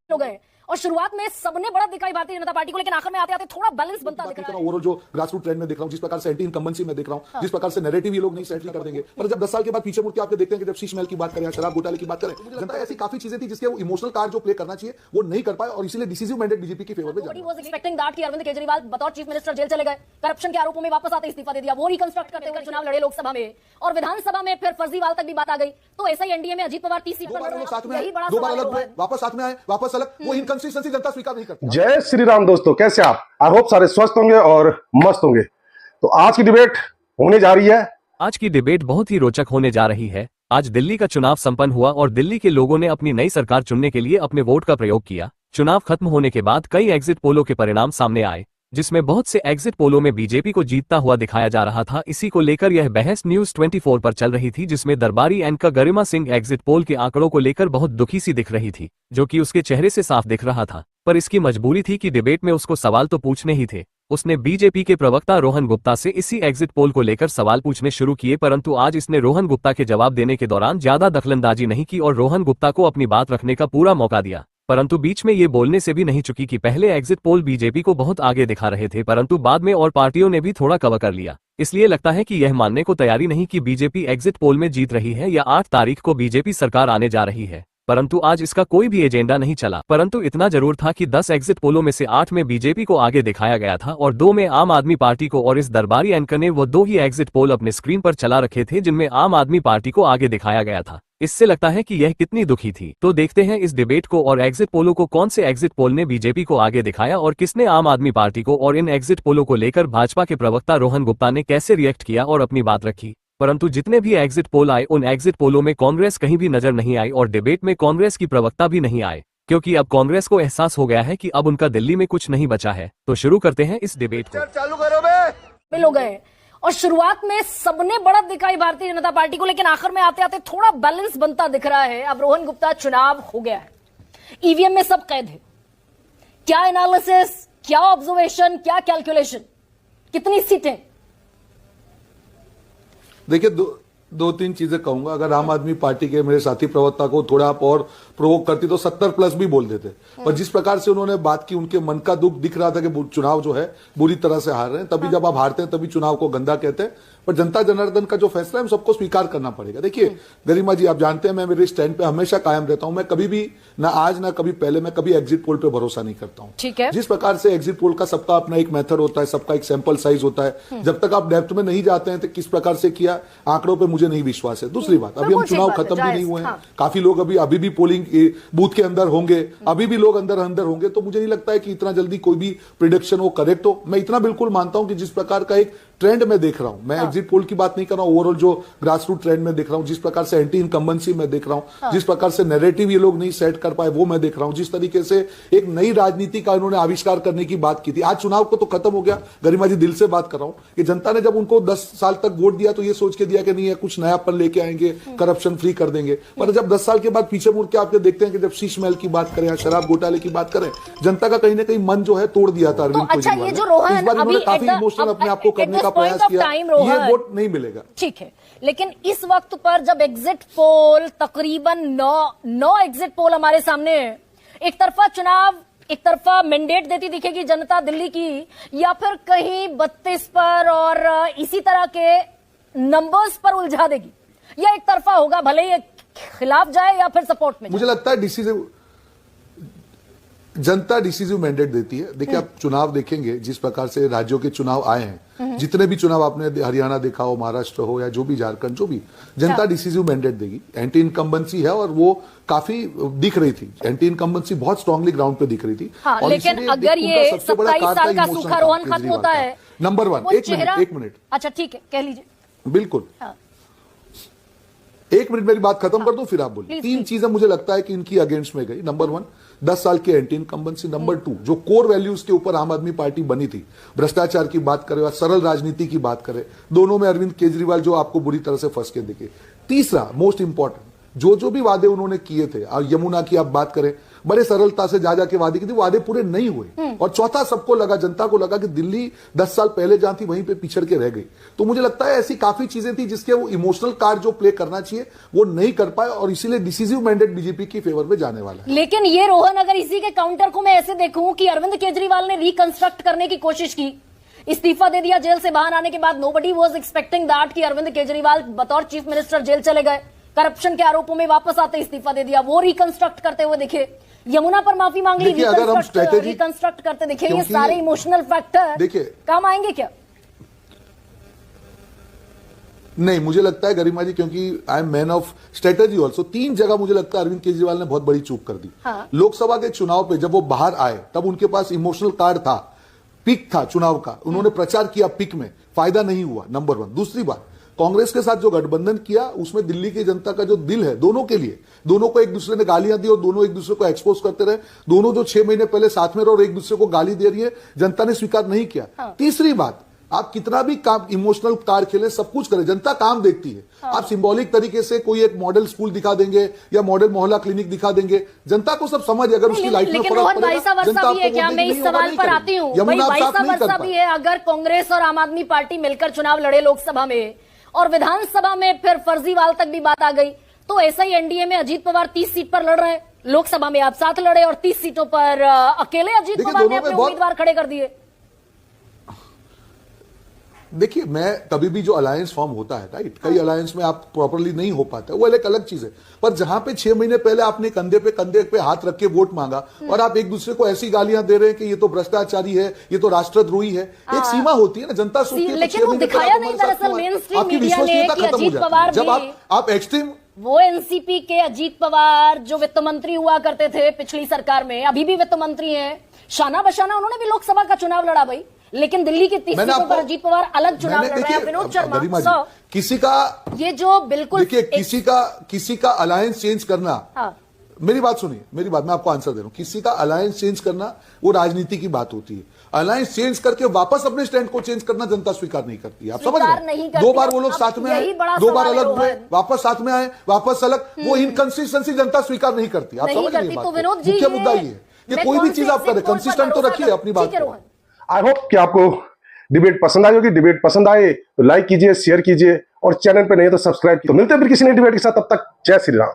हो गए और शुरुआत में सबने बड़ा दिखाई भारतीय जनता पार्टी को, लेकिन आखिर में आते आते थोड़ा बैलेंस बनता दिख रहा है। ओवरऑल जो ग्रासरूट ट्रेंड में देख रहा हूं, जिस प्रकार से एंटी इनकम्बेंसी में देख रहा हूं, जिस प्रकार से नैरेटिव ये लोग नहीं सेटल कर देंगे, पर जब 10 साल के बाद पीछे मुड़ के आप देखते हैं कि जब शीश महल की बात करें, शराब घोटाले की बात करें, जनता ऐसी काफी चीजें थी जिसके वो इमोशनल कार्ड जो प्ले करना चाहिए वो नहीं कर पाए और इसीलिए डिसीजिव मैंडेट बीजेपी की फेवर में जा रहा है। अरविंद केजरीवाल बतौर चीफ मिनिस्टर जेल चले गए, करप्शन के आरोपों में वापस आते इस्तीफा दे दिया, वो रिकंस्ट्रक्ट करते हुए चुनाव लड़े लोकसभा में और विधानसभा में फिर फर्जीवाल तक भी बात आ गई। तो ऐसा ही एनडीए में अजीत पवार 30 सीट पर दो बार अलग हुए, वापस साथ में आए, वापस अलग, वो इनकंसिस्टेंसी जनता स्वीकार नहीं करती। जय श्री राम दोस्तों, कैसे आप? आई होप सारे स्वस्थ होंगे और मस्त होंगे। तो आज की डिबेट होने जा रही है। आज की डिबेट बहुत ही रोचक होने जा रही है। आज दिल्ली का चुनाव संपन्न हुआ और दिल्ली के लोगों ने अपनी नई सरकार चुनने के लिए अपने वोट का प्रयोग किया। चुनाव खत्म होने के बाद कई एग्जिट पोलों के परिणाम सामने आए, जिसमें बहुत से एग्जिट पोलों में बीजेपी को जीतता हुआ दिखाया जा रहा था। इसी को लेकर यह बहस न्यूज 24 पर चल रही थी, जिसमें दरबारी anchor Garima Singh exit poll के आंकड़ों को लेकर बहुत दुखी सी दिख रही थी, जो कि उसके चेहरे से साफ दिख रहा था। पर इसकी मजबूरी थी कि डिबेट में उसको सवाल तो पूछने ही थे। उसने बीजेपी के प्रवक्ता रोहन गुप्ता से इसी एग्जिट पोल को लेकर सवाल पूछने शुरू किए, परंतु आज इसने रोहन गुप्ता के जवाब देने के दौरान ज्यादा दखलंदाजी नहीं की और रोहन गुप्ता को अपनी बात रखने का पूरा मौका दिया। परंतु बीच में ये बोलने से भी नहीं चुकी कि पहले एग्जिट पोल बीजेपी को बहुत आगे दिखा रहे थे, परंतु बाद में और पार्टियों ने भी थोड़ा कवर कर लिया। इसलिए लगता है कि यह मानने को तैयारी नहीं कि बीजेपी एग्जिट पोल में जीत रही है या 8 तारीख को बीजेपी सरकार आने जा रही है। परंतु आज इसका कोई भी एजेंडा नहीं चला, परंतु इतना जरूर था कि 10 एग्जिट पोलों में से 8 में बीजेपी को आगे दिखाया गया था और 2 में आम आदमी पार्टी को, और इस दरबारी एंकर ने वो 2 ही एग्जिट पोल अपने स्क्रीन पर चला रखे थे जिनमें आम आदमी पार्टी को आगे दिखाया गया था। इससे लगता है कि यह कितनी दुखी थी। तो देखते हैं इस डिबेट को और एग्जिट पोलों को, कौन से एग्जिट पोल ने बीजेपी को आगे दिखाया और किसने आम आदमी पार्टी को, और इन एग्जिट पोलों को लेकर भाजपा के प्रवक्ता रोहन गुप्ता ने कैसे रिएक्ट किया और अपनी बात रखी। परंतु जितने भी एग्जिट पोल आए, उन एग्जिट पोलों में कांग्रेस कहीं भी नजर नहीं आई और डिबेट में कांग्रेस की प्रवक्ता भी नहीं आए, क्योंकि अब कांग्रेस को एहसास हो गया है कि अब उनका दिल्ली में कुछ नहीं बचा है। तो शुरू करते हैं इस डिबेट को। चालू करो बे। लोग गए और शुरुआत में सबने बड़ा दिखाई भारतीय जनता पार्टी को, लेकिन आखिर में आते आते थोड़ा बैलेंस बनता दिख रहा है। अब रोहन गुप्ता, चुनाव हो गया है, ईवीएम में सब कैद है। क्या एनालिसिस, क्या ऑब्जर्वेशन, क्या कैलकुलेशन, कितनी सीटें? देखिए, दो तीन चीजें कहूंगा। अगर आम आदमी पार्टी के मेरे साथी प्रवक्ता को थोड़ा आप और प्रोवोक करती तो 70 प्लस भी बोल देते, पर जिस प्रकार से उन्होंने बात की, उनके मन का दुख दिख रहा था कि चुनाव जो है बुरी तरह से हार रहे हैं। तभी जब आप हारते हैं तभी चुनाव को गंदा कहते हैं, पर जनता जनार्दन का जो फैसला है हम सबको स्वीकार करना पड़ेगा। देखिए गरिमा जी, आप जानते हैं मैं मेरे स्टैंड पे हमेशा कायम रहता हूं। मैं कभी भी, ना आज ना कभी पहले, मैं कभी एग्जिट पोल पे भरोसा नहीं करता हूं। ठीक है। जिस प्रकार से एग्जिट पोल का सबका अपना एक मेथड होता है, सबका एक सैंपल साइज होता है, जब तक आप डेप्थ में नहीं जाते हैं तो किस प्रकार से किया, आंकड़ों पे मुझे नहीं विश्वास है। दूसरी बात, अभी हम चुनाव खत्म भी नहीं हुए हैं, काफी लोग अभी भी पोलिंग बूथ के अंदर होंगे, अभी भी लोग अंदर होंगे, तो मुझे नहीं लगता है कि इतना जल्दी कोई भी प्रिडिक्शन वो करेक्ट हो। मैं इतना बिल्कुल मानता हूं कि जिस प्रकार का एक ट्रेंड में देख रहा हूं, मैं एग्जिट पोल की बात नहीं कर रहा हूं, ओवरऑल जो ग्रासरूट ट्रेंड में देख रहा हूं, जिस प्रकार से एंटी इनकम्बेंसी में देख रहा हूं, जिस प्रकार से नैरेटिव ये लोग नहीं सेट कर पाए वो मैं देख रहा हूं, जिस तरीके से एक नई राजनीति का इन्होंने आविष्कार करने की बात की थी। आज चुनाव को तो खत्म हो गया, गरिमा जी दिल से बात कर रहा हूं कि जनता ने जब उनको 10 साल तक वोट दिया तो ये सोच के दिया कि नहीं है, कुछ नयापन लेके आएंगे, करप्शन फ्री कर देंगे। पर जब 10 साल के बाद पीछे मुड़ के आपके देखते हैं कि जब शीश महल की बात करें या शराब घोटाले की बात करें, जनता का कहीं ना कहीं मन जो है तोड़ दिया था अरविंद केजरीवाल ने। इस बार इन्होंने काफी इमोशनल अपने आप को करने का प्रयास किया, ये वोट नहीं मिलेगा। ठीक है, लेकिन इस वक्त पर जब एग्जिट पोल तकरीबन 9 एग्जिट पोल हमारे सामने है, एक तरफा चुनाव, एक तरफा मैंडेट देती दिखेगी जनता दिल्ली की, या फिर कहीं 32 पर और इसी तरह के नंबर्स पर उलझा देगी, या एक तरफा होगा, भले ही खिलाफ जाए या फिर सपोर्ट में? मुझे लगता है डिसीजन, जनता डिसीजिव मैंडेट देती है। देखिए आप चुनाव देखेंगे, जिस प्रकार से राज्यों के चुनाव आए हैं, जितने भी चुनाव आपने हरियाणा देखा हो, महाराष्ट्र हो या जो भी, झारखंड, जो भी, जनता डिसीजिव मैंडेट देगी। एंटी इनकम्बेंसी है और वो काफी दिख रही थी, एंटी इनकम्बेंसी बहुत स्ट्रांगली ग्राउंड पे दिख रही थी। हाँ, और लेकिन अगर ये 27 साल का सूखा रोहन खत्म होता है, नंबर 1, एक मिनट, अच्छा ठीक है, कह लीजिए। बिल्कुल, एक मिनट मेरी बात खत्म कर दो फिर आप बोलिए। 3 चीजें मुझे लगता है कि इनकी अगेंस्ट में गई। नंबर 1, 10 साल की एंटी इनकम्बेंसी। नंबर 2, जो कोर वैल्यूज के ऊपर आम आदमी पार्टी बनी थी, भ्रष्टाचार की बात करें या सरल राजनीति की बात करें, दोनों में अरविंद केजरीवाल जो आपको बुरी तरह से फंस के दिखे। तीसरा, मोस्ट इंपॉर्टेंट, जो जो भी वादे उन्होंने किए थे, और यमुना की आप बात करें, बड़े सरलता से जा जाके वादे किए थे, वादे पूरे नहीं हुए। और चौथा, सबको लगा, जनता को लगा कि दिल्ली 10 साल पहले जहां थी वहीं पे पिछड़ के रह गई। तो मुझे लगता है ऐसी काफी चीजें थी जिसके वो इमोशनल कार्ड जो प्ले करना चाहिए वो नहीं कर पाए, और इसीलिए डिसीजिव मैंडेट बीजेपी की फेवर में जाने वाला है। लेकिन ये रोहन, अगर इसी के काउंटर को मैं ऐसे देखूं कि अरविंद केजरीवाल ने रिकंस्ट्रक्ट करने की कोशिश की, इस्तीफा दे दिया जेल से बाहर आने के बाद, नोबडी वाज एक्सपेक्टिंग दैट कि अरविंद केजरीवाल बतौर चीफ मिनिस्टर जेल चले गए, करप्शन के आरोपों में वापस आते इस्तीफा दे दिया, वो रिकंस्ट्रक्ट करते हुए दिखे, यमुना पर माफी मांग ली, रिकंस्ट्रक्ट करते दिखे। ये सारे इमोशनल फैक्टर देखिए काम आएंगे क्या? नहीं, मुझे लगता है गरिमा जी, क्योंकि I am man of strategy also, 3 जगह मुझे लगता है अरविंद केजरीवाल ने बहुत बड़ी चूक कर दी। हाँ। लोकसभा के चुनाव पे जब वो बाहर आए तब उनके पास इमोशनल कार्ड था, पिक था चुनाव का, उन्होंने प्रचार किया पिक में, फायदा नहीं हुआ, नंबर 1। दूसरी बात, कांग्रेस के साथ जो गठबंधन किया उसमें दिल्ली की जनता का जो दिल है दोनों के लिए, दोनों को एक दूसरे ने गालियां दी और दोनों एक दूसरे को एक्सपोज करते रहे, दोनों जो 6 महीने पहले साथ में रहे और एक दूसरे को गाली दे रही है, जनता ने स्वीकार नहीं किया। हाँ। तीसरी बात, आप कितना भी काम इमोशनल कार्ड खेले, सब कुछ करें, जनता काम देखती है। हाँ। आप सिंबॉलिक तरीके से कोई एक मॉडल स्कूल दिखा देंगे या मॉडल मोहल्ला क्लिनिक दिखा देंगे, जनता को सब समझ, अगर उसकी लाइफ में फर्क पड़ेगा, जनता भी है क्या? मैं इस सवाल पर आती हूँ, वर्षा भी है, अगर कांग्रेस और आम आदमी पार्टी मिलकर चुनाव लड़े लोकसभा में और विधानसभा में फिर फर्जीवाल तक भी बात आ गई, तो ऐसा ही एनडीए में अजीत पवार 30 सीट पर लड़ रहे हैं, लोकसभा में आप साथ लड़े और 30 सीटों पर अकेले अजीत पवार ने अपने उम्मीदवार खड़े कर दिए। देखिए, मैं कभी भी जो अलायंस फॉर्म होता है, राइट, कई अलायंस में आप प्रॉपर्ली नहीं हो पाता, वो एक अलग चीज है, पर जहां पे 6 महीने पहले आपने कंधे पे हाथ रख के वोट मांगा और आप एक दूसरे को ऐसी गालियां दे रहे हैं कि ये तो भ्रष्टाचारी है, ये तो राष्ट्रद्रोही है, एक सीमा होती है ना, जनता सोचती है। लेकिन वो दिखाया नहीं दरअसल मेन स्ट्रीम मीडिया ने कि अजीत पवार जब आप एक्सट्रीम, वो एनसीपी के अजीत पवार जो वित्त मंत्री हुआ करते थे पिछली सरकार में, अभी भी वित्त मंत्री हैं, शाना बशाना उन्होंने भी लोकसभा का चुनाव लड़ा भाई, लेकिन दिल्ली की 30 सीटों पर अजीत पवार अलग चुनाव लड़ रहे हैं। विनोद शर्मा, किसी का ये जो बिल्कुल देखिए, किसी का अलायंस चेंज करना, हाँ। मेरी बात सुनिए, मेरी बात, मैं आपको आंसर दे रहा हूं, किसी का अलायंस चेंज करना वो राजनीति की बात होती है, अलायंस चेंज करके वापस अपने स्टैंड को चेंज करना जनता स्वीकार नहीं करती। आप समझ रहे हैं? 2 बार वो लोग साथ में आए, 2 बार अलग हुए, वापस साथ में आए, वापस अलग, वो इनकंसिस्टेंसी जनता स्वीकार नहीं करती। आप समझ रहे हैं? मुख्य मुद्दा ये है कि कोई भी चीज आप करें, कंसिस्टेंट तो रखिए अपनी बात को। आई होप कि आपको डिबेट पसंद आई होगी। डिबेट पसंद आए तो लाइक कीजिए, शेयर कीजिए और चैनल पे नहीं तो सब्सक्राइब कीजिए। तो मिलते हैं फिर किसी नई डिबेट के साथ, तब तक जय श्री राम।